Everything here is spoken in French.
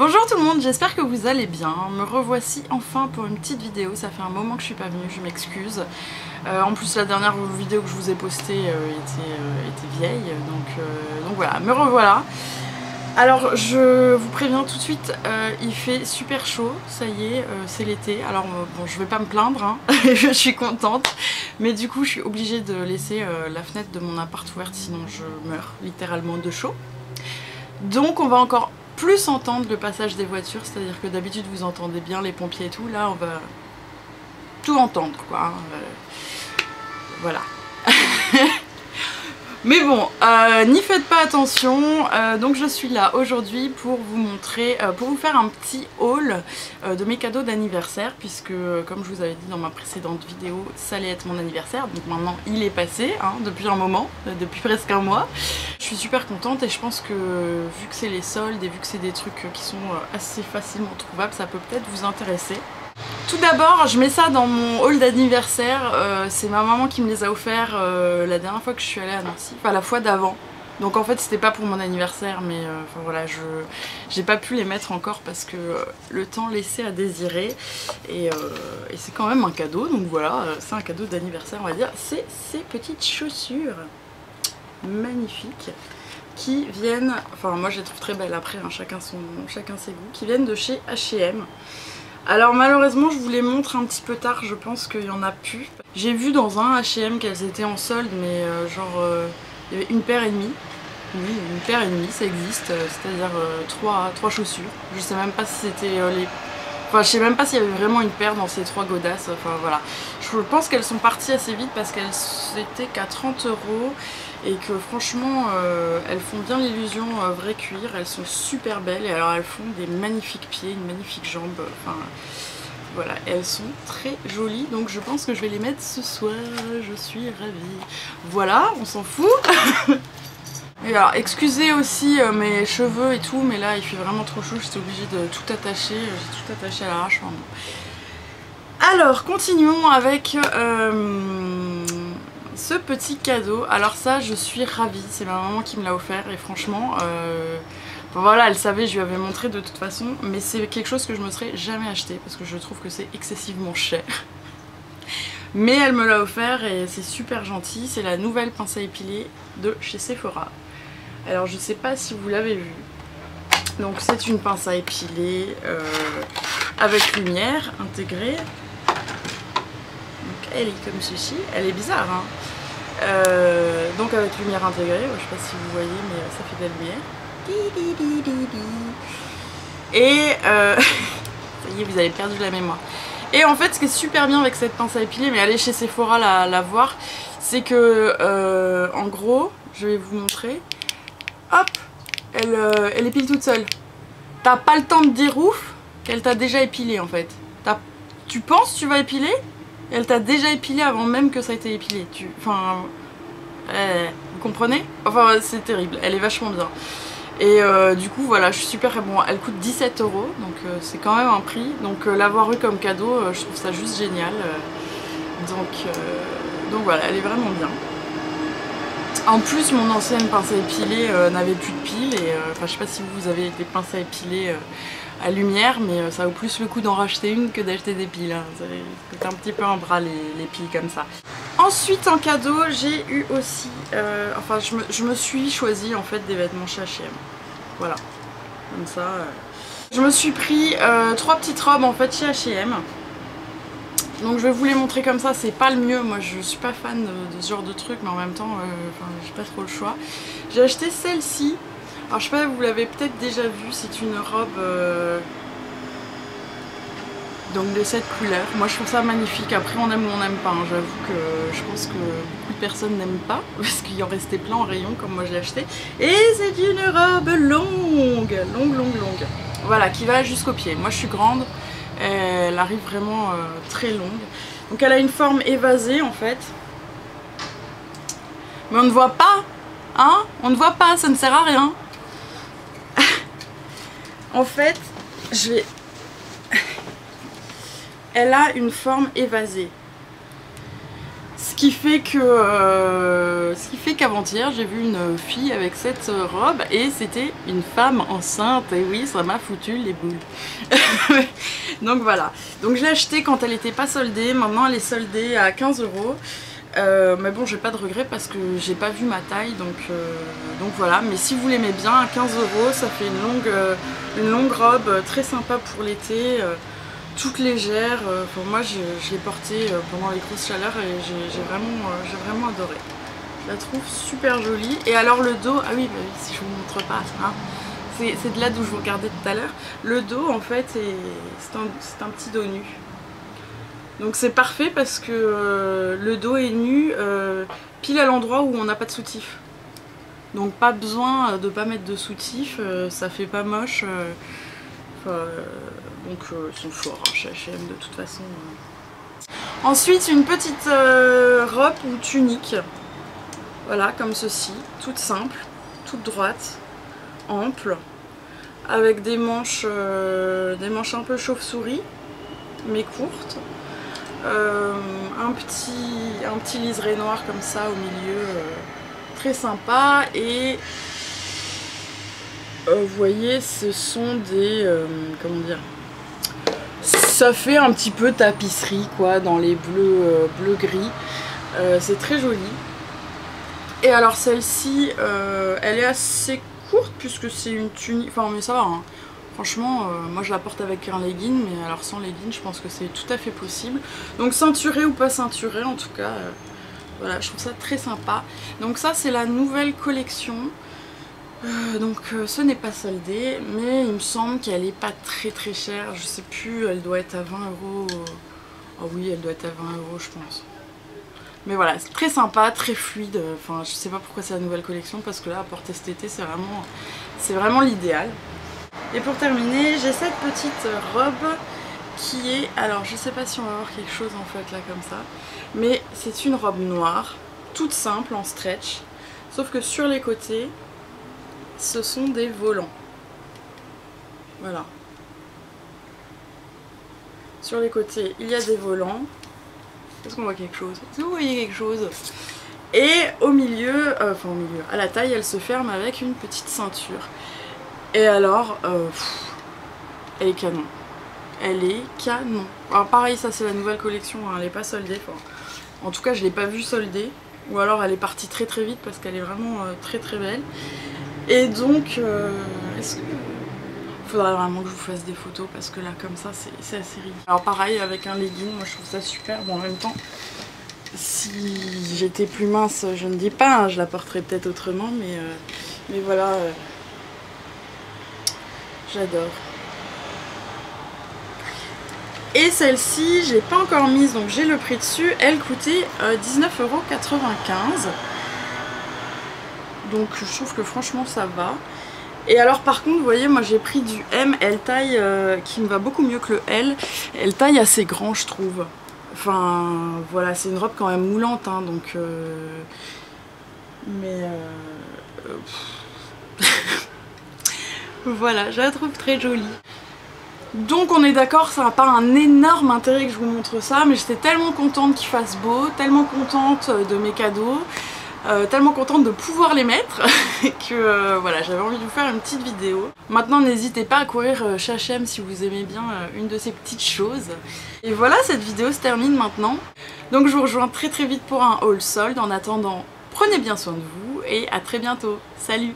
Bonjour tout le monde, j'espère que vous allez bien. Me revoici enfin pour une petite vidéo, ça fait un moment que je suis pas venue, je m'excuse. En plus la dernière vidéo que je vous ai postée était vieille, donc voilà, me revoilà. Alors je vous préviens tout de suite, il fait super chaud, ça y est, c'est l'été. Alors bon, je vais pas me plaindre, hein. Je suis contente, mais du coup je suis obligée de laisser la fenêtre de mon appart ouverte, sinon je meurs littéralement de chaud. Donc on va encore plus entendre le passage des voitures, c'est-à-dire que d'habitude vous entendez bien les pompiers et tout, là on va tout entendre quoi, voilà. Mais bon, n'y faites pas attention, donc je suis là aujourd'hui pour vous montrer, pour vous faire un petit haul de mes cadeaux d'anniversaire, puisque comme je vous avais dit dans ma précédente vidéo, ça allait être mon anniversaire, donc maintenant il est passé, hein, depuis un moment, depuis presque un mois. Je suis super contente et je pense que vu que c'est les soldes et vu que c'est des trucs qui sont assez facilement trouvables, ça peut peut-être vous intéresser. Tout d'abord, je mets ça dans mon haul d'anniversaire, c'est ma maman qui me les a offerts la dernière fois que je suis allée à Nancy, enfin la fois d'avant. Donc en fait c'était pas pour mon anniversaire, mais enfin voilà, j'ai pas pu les mettre encore parce que le temps laissait à désirer et c'est quand même un cadeau, donc voilà, c'est un cadeau d'anniversaire on va dire. C'est ces petites chaussures magnifiques qui viennent, enfin moi je les trouve très belles après, hein, chacun ses goûts, qui viennent de chez H&M. Alors malheureusement je vous les montre un petit peu tard, je pense qu'il y en a plus. J'ai vu dans un H&M qu'elles étaient en solde, mais genre il y avait une paire et demie. Oui, une paire et demie, ça existe, c'est-à-dire trois chaussures. Je sais même pas si c'était les... Enfin je sais même pas s'il y avait vraiment une paire dans ces trois godasses, enfin voilà. Je pense qu'elles sont parties assez vite parce qu'elles étaient qu'à 30 € et que franchement elles font bien l'illusion vrai cuir, elles sont super belles et alors elles font des magnifiques pieds, une magnifique jambe, enfin voilà, elles sont très jolies donc je pense que je vais les mettre ce soir, je suis ravie. Voilà, on s'en fout. Et alors excusez aussi mes cheveux et tout, mais là il fait vraiment trop chaud, j'étais obligée de tout attacher, j'ai tout attaché à l'arrache. Enfin, bon. Alors continuons avec ce petit cadeau. Alors ça je suis ravie, c'est ma maman qui me l'a offert et franchement bon, voilà, elle savait, je lui avais montré de toute façon, mais c'est quelque chose que je me serais jamais acheté parce que je trouve que c'est excessivement cher. Mais elle me l'a offert et c'est super gentil, c'est la nouvelle pince à épiler de chez Sephora. Alors je sais pas si vous l'avez vu, donc c'est une pince à épiler avec lumière intégrée. Donc elle est comme ceci, elle est bizarre hein. Donc avec lumière intégrée, je sais pas si vous voyez mais ça fait de la lumière. Et ça y est, vous avez perdu la mémoire. Et en fait ce qui est super bien avec cette pince à épiler, mais allez chez Sephora la voir, c'est que en gros, je vais vous montrer, hop, elle épile toute seule. T'as pas le temps de dire ouf qu'elle t'a déjà épilé en fait. Tu penses que tu vas épiler, elle t'a déjà épilé avant même que ça ait été épilé. Enfin, vous comprenez? Enfin c'est terrible, elle est vachement bien. Et du coup voilà, je suis super bon, elle coûte 17 €, donc c'est quand même un prix. Donc l'avoir eu comme cadeau, je trouve ça juste génial. Donc voilà, elle est vraiment bien. En plus mon ancienne pince à épiler n'avait plus de piles et enfin je sais pas si vous avez des pinces à épiler à lumière, mais ça vaut plus le coup d'en racheter une que d'acheter des piles, hein. Ça coûte un petit peu un bras les piles comme ça. Ensuite en cadeau j'ai eu aussi, enfin je me suis choisi en fait des vêtements chez H&M, voilà, comme ça. Je me suis pris 3 petites robes en fait chez H&M. Donc je vais vous les montrer comme ça, c'est pas le mieux, moi je suis pas fan de ce genre de truc, mais en même temps j'ai pas trop le choix. J'ai acheté celle-ci, alors je sais pas, vous l'avez peut-être déjà vue, c'est une robe donc de cette couleur. Moi je trouve ça magnifique, après on aime ou on n'aime pas, hein. J'avoue que je pense que beaucoup de personnes n'aiment pas, parce qu'il y en restait plein en rayon comme moi j'ai acheté. Et c'est une robe longue, voilà, qui va jusqu'aux pieds. Moi je suis grande. Elle arrive vraiment très longue. Donc elle a une forme évasée en fait. Mais on ne voit pas, hein? On ne voit pas, ça ne sert à rien. En fait, elle a une forme évasée. qui fait qu'avant-hier j'ai vu une fille avec cette robe et c'était une femme enceinte, et oui, ça m'a foutu les boules. Donc voilà, donc je l'ai achetée quand elle n'était pas soldée, maintenant elle est soldée à 15 €. Mais bon, j'ai pas de regret parce que j'ai pas vu ma taille, donc voilà. Mais si vous l'aimez bien, à 15 €, ça fait une longue robe très sympa pour l'été, toute légère. Enfin, moi je l'ai portée pendant les grosses chaleurs et j'ai vraiment adoré. Je la trouve super jolie. Et alors le dos, ah oui, bah oui, si je vous montre pas, hein, c'est de là d'où je vous regardais tout à l'heure. Le dos en fait c'est un petit dos nu. Donc c'est parfait parce que le dos est nu pile à l'endroit où on n'a pas de soutif. Donc pas besoin de pas mettre de soutif, ça fait pas moche. Donc ils sont forts hein, chez H&M de toute façon. Ensuite une petite robe ou tunique. Voilà, comme ceci, toute simple, toute droite, ample, avec des manches un peu chauve-souris, mais courtes. Un petit liseré noir comme ça au milieu, très sympa. Et vous voyez, ce sont des comment dire, ça fait un petit peu tapisserie quoi, dans les bleu gris. C'est très joli. Et alors celle-ci elle est assez courte puisque c'est une tunique, enfin mais ça va hein. Franchement, moi je la porte avec un legging, mais alors sans legging, je pense que c'est tout à fait possible. Donc ceinturé ou pas ceinturé, en tout cas, voilà, je trouve ça très sympa. Donc ça, c'est la nouvelle collection. Donc ce n'est pas soldé, mais il me semble qu'elle n'est pas très chère. Je sais plus, elle doit être à 20 €. Oh oui, elle doit être à 20 € je pense. Mais voilà, c'est très sympa, très fluide. Enfin, je sais pas pourquoi c'est la nouvelle collection, parce que là, à porter cet été, c'est vraiment l'idéal. Et pour terminer, j'ai cette petite robe qui est, alors je sais pas si on va voir quelque chose en fait là comme ça, mais c'est une robe noire, toute simple en stretch, sauf que sur les côtés, ce sont des volants. Voilà. Sur les côtés, il y a des volants. Est-ce qu'on voit quelque chose? Est-ce que vous voyez quelque chose? Et au milieu, enfin au milieu, à la taille, elle se ferme avec une petite ceinture. Et alors, elle est canon. Elle est canon. Alors pareil, ça c'est la nouvelle collection, hein, elle n'est pas soldée. Enfin, en tout cas, je ne l'ai pas vue soldée. Ou alors elle est partie très vite parce qu'elle est vraiment très belle. Et donc, est-ce que... faudra vraiment que je vous fasse des photos parce que là, comme ça, c'est assez ridicule. Alors pareil, avec un legging, moi je trouve ça super. Bon, en même temps, si j'étais plus mince, je ne dis pas, hein, je la porterais peut-être autrement, mais voilà... J'adore. Et celle-ci, j'ai pas encore mise, donc j'ai le prix dessus. Elle coûtait 19,95 €. Donc je trouve que franchement ça va. Et alors par contre, vous voyez, moi j'ai pris du M, elle taille qui me va beaucoup mieux que le L. Elle taille assez grand, je trouve. Enfin, voilà, c'est une robe quand même moulante, hein, donc... Voilà, je la trouve très jolie. Donc on est d'accord, ça n'a pas un énorme intérêt que je vous montre ça, mais j'étais tellement contente qu'il fasse beau, tellement contente de mes cadeaux, tellement contente de pouvoir les mettre que voilà, j'avais envie de vous faire une petite vidéo. Maintenant n'hésitez pas à courir chez H&M si vous aimez bien une de ces petites choses. Et voilà, cette vidéo se termine maintenant. Donc je vous rejoins très vite pour un haul solde. En attendant, prenez bien soin de vous et à très bientôt. Salut!